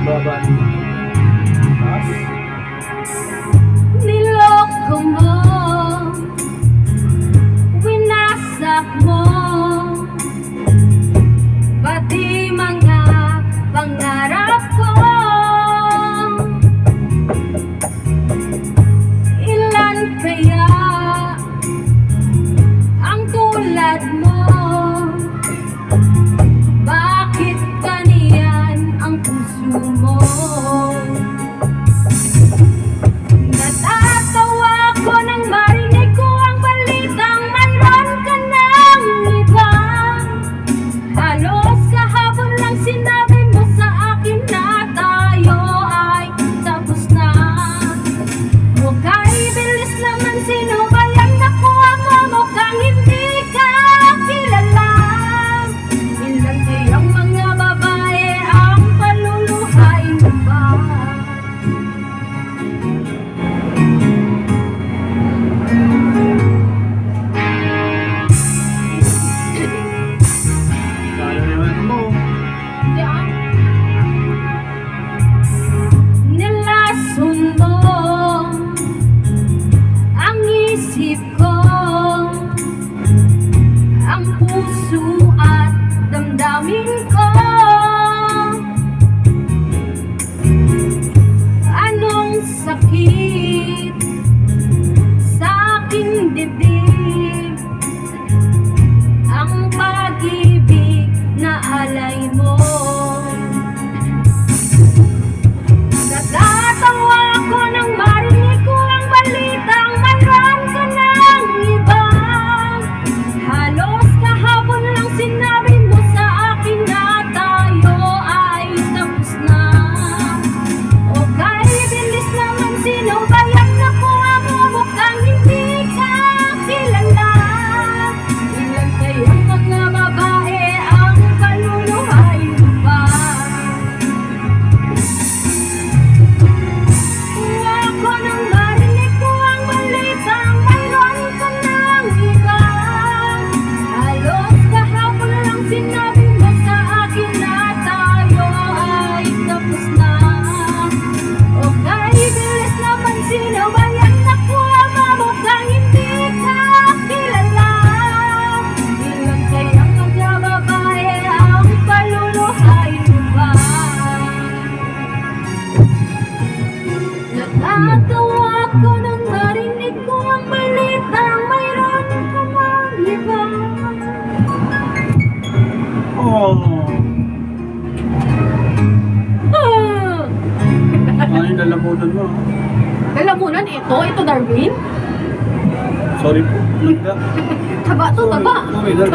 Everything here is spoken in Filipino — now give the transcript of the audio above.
Baba. Taas. Niloko mo, winasak mo, pati mga pangarap ko. Ilan kaya ang tulad mo? Bakit kaniyan ang puso mo? Natatawa ko nang marinig ko ang balitang mayroon ka ng iba. Halos kahapon lang sinabi mo sa akin na tayo ay tapos na. Okay, bilis naman, sino ba yan? Nakuha mo, mukhang hindi ka kilala. Ilan kayang mga babae ang paluluhain mo ba? Paano naman mo? Nilason mo ang isip ko, ang puso at damdamin ko. Anong sakit sa aking dibdib, ang pag-ibig na alay mo. Natatawa ako nang marinig ko ang balitang mayroon ka ng iba. Halos kahapon lang sinabi mo sa akin na tayo ay tapos na. Okay, bilis naman, sino ba yan? Nakuha mo, mukhang hindi ka kilala. Ilan kayang mga babae ang paluluhain mo ba? Ako nang marinig ko ang balitang mayroon ka ng iba. Halos kahapon lang sinabi mo sa akin na tayo ay tapos na. Okay, bilis naman, sino ba yan? Nakuha mo, mukhang hindi ka kilala. Ilan kayang mga babae ang paluluhain mo ba? Natatawa ko nang marinig ko ang balitang mayroon ka ng iba. Oh. Ano yung lalamunan mo? Lalamunan ito Darwin? Sorry po. Taba to, taba. Sorry, lang.